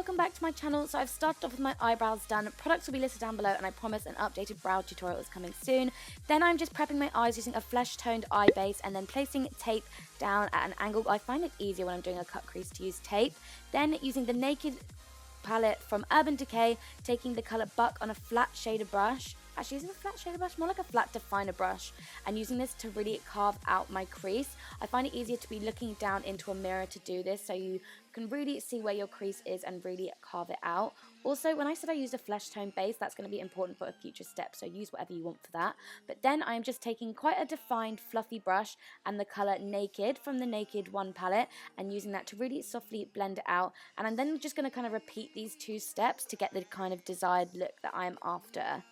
welcome back to my channel. So I've started off with my eyebrows done. Products will be listed down below, and I promise an updated brow tutorial is coming soon. Then I'm just prepping my eyes using a flesh toned eye base and then placing tape down at an angle. I find it easier when I'm doing a cut crease to use tape. Then using the Naked palette from Urban Decay, taking the colour Buck on a flat shader brush. Actually, using a flat shader brush, more like a flat definer brush, and using this to really carve out my crease. I find it easier to be looking down into a mirror to do this, so you can really see where your crease is and really carve it out. Also, when I said I used a flesh tone base, that's going to be important for a future step, so use whatever you want for that. But then I'm just taking quite a defined fluffy brush and the colour Naked from the Naked 1 palette, and using that to really softly blend it out. And I'm then just going to kind of repeat these two steps to get the kind of desired look that I'm after.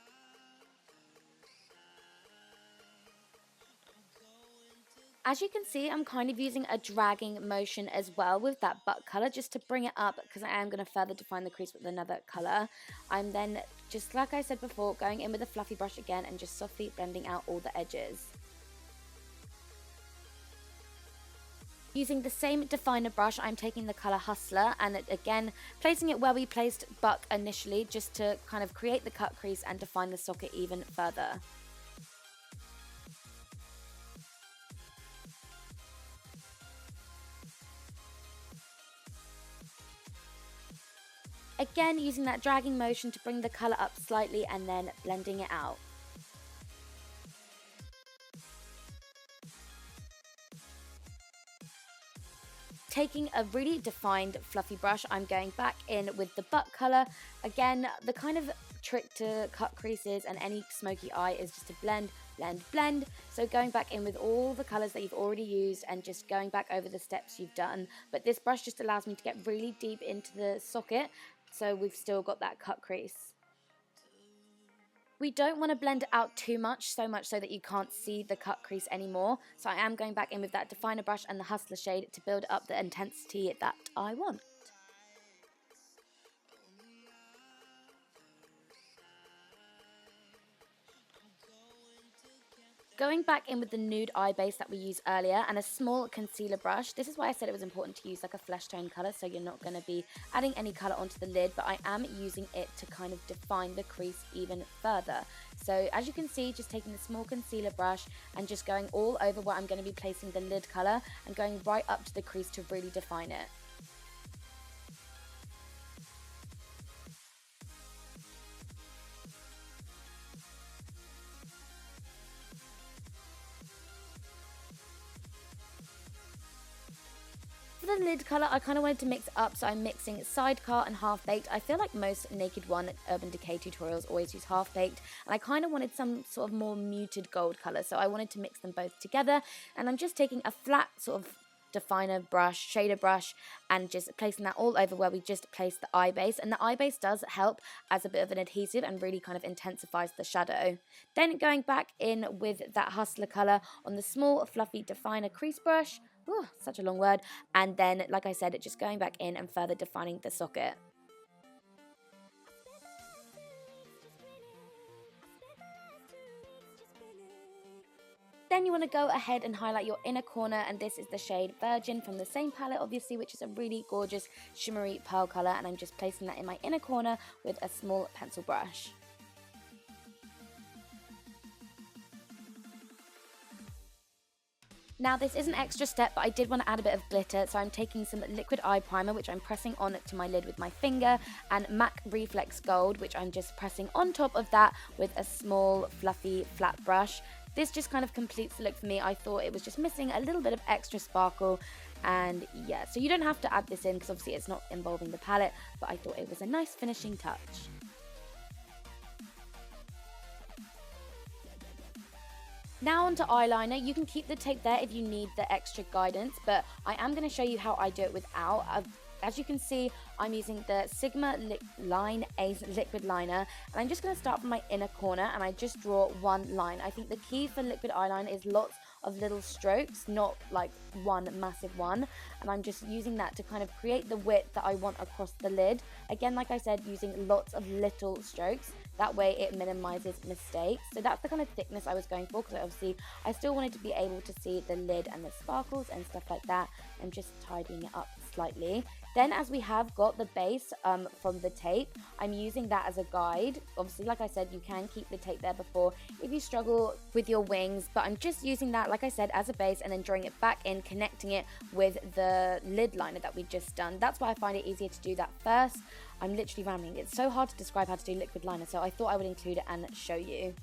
As you can see, I'm kind of using a dragging motion as well with that butt colour just to bring it up, because I am going to further define the crease with another colour. I'm then, just like I said before, going in with a fluffy brush again and just softly blending out all the edges. Using the same definer brush, I'm taking the colour Hustler and again placing it where we placed Buck initially, just to kind of create the cut crease and define the socket even further. Again, using that dragging motion to bring the colour up slightly and then blending it out. Taking a really defined fluffy brush, I'm going back in with the butt colour. Again, the kind of trick to cut creases and any smoky eye is just to blend, blend, blend. So going back in with all the colours that you've already used and just going back over the steps you've done. But this brush just allows me to get really deep into the socket, so we've still got that cut crease. We don't want to blend it out too much, so much so that you can't see the cut crease anymore. So I am going back in with that definer brush and the Hustler shade to build up the intensity that I want. Going back in with the nude eye base that we used earlier and a small concealer brush. This is why I said it was important to use like a flesh tone colour, so you're not going to be adding any colour onto the lid, but I am using it to kind of define the crease even further. So as you can see, just taking the small concealer brush and just going all over where I'm going to be placing the lid colour and going right up to the crease to really define it. For the lid colour, I kind of wanted to mix it up, so I'm mixing Sidecar and Half Baked. I feel like most Naked 1 Urban Decay tutorials always use Half Baked, and I kind of wanted some sort of more muted gold colour, so I wanted to mix them both together. And I'm just taking a flat sort of definer brush, shader brush, and just placing that all over where we just placed the eye base. And the eye base does help as a bit of an adhesive and really kind of intensifies the shadow. Then going back in with that Hustler colour on the small fluffy definer crease brush. Ooh, such a long word. And then, like I said, just going back in and further defining the socket. Then you want to go ahead and highlight your inner corner, and this is the shade Virgin from the same palette, obviously, which is a really gorgeous shimmery pearl colour, and I'm just placing that in my inner corner with a small pencil brush. Now this is an extra step, but I did want to add a bit of glitter, so I'm taking some liquid eye primer, which I'm pressing on to my lid with my finger, and MAC Reflex Gold, which I'm just pressing on top of that with a small fluffy flat brush. This just kind of completes the look for me. I thought it was just missing a little bit of extra sparkle, and yeah, so you don't have to add this in because obviously it's not involving the palette, but I thought it was a nice finishing touch. Now onto eyeliner. You can keep the tape there if you need the extra guidance, but I am going to show you how I do it without. As you can see, I'm using the Sigma Line Ace liquid liner, and I'm just going to start from my inner corner and I just draw one line. I think the key for liquid eyeliner is lots of little strokes, not like one massive one, and I'm just using that to kind of create the width that I want across the lid. Again, like I said, using lots of little strokes. That way it minimizes mistakes. So that's the kind of thickness I was going for, because obviously I still wanted to be able to see the lid and the sparkles and stuff like that. I'm just tidying it up slightly. Then as we have got the base from the tape, I'm using that as a guide. Obviously, like I said, you can keep the tape there before if you struggle with your wings, but I'm just using that, like I said, as a base and then drawing it back in, connecting it with the lid liner that we just done. That's why I find it easier to do that first. I'm literally rambling. It's so hard to describe how to do liquid liner, so I thought I would include it and show you.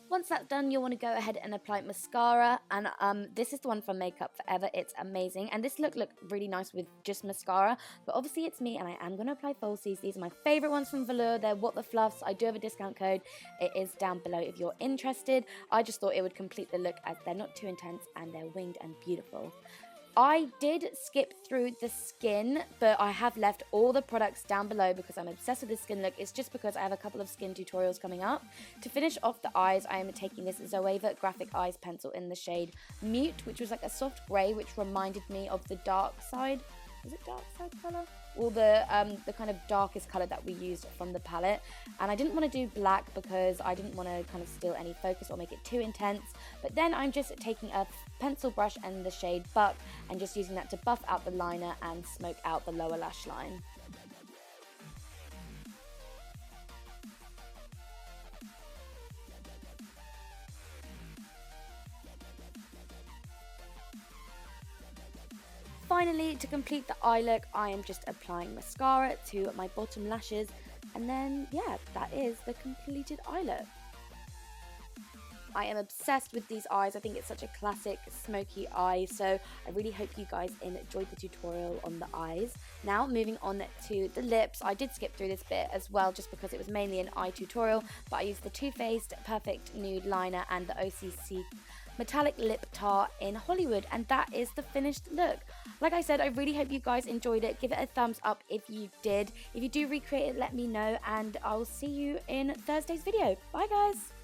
Once that's done, you'll want to go ahead and apply mascara, and this is the one from Makeup Forever. It's amazing, and this look really nice with just mascara, but obviously it's me and I am going to apply falsies. These are my favorite ones from Velour. They're What the Fluffs. I do have a discount code. It is down below if you're interested. I just thought it would complete the look as they're not too intense and they're winged and beautiful. I did skip through the skin, but I have left all the products down below because I'm obsessed with the skin look. It's just because I have a couple of skin tutorials coming up. To finish off the eyes, I am taking this ZOEVA Graphic Eyes pencil in the shade Mute, which was like a soft grey, which reminded me of the dark side. Is it dark side colour? Or the kind of darkest colour that we used from the palette. And I didn't want to do black because I didn't want to kind of steal any focus or make it too intense. But then I'm just taking a pencil brush and the shade Buck and just using that to buff out the liner and smoke out the lower lash line. Finally, to complete the eye look, I am just applying mascara to my bottom lashes, and then yeah, that is the completed eye look. I am obsessed with these eyes. I think it's such a classic smoky eye, so I really hope you guys enjoyed the tutorial on the eyes. Now moving on to the lips. I did skip through this bit as well just because it was mainly an eye tutorial, but I used the Too Faced Perfect Nude Liner and the OCC Metallic Lip Tar in Hollywood, and that is the finished look. Like I said, I really hope you guys enjoyed it. Give it a thumbs up if you did. If you do recreate it, let me know, and I'll see you in Thursday's video. Bye guys!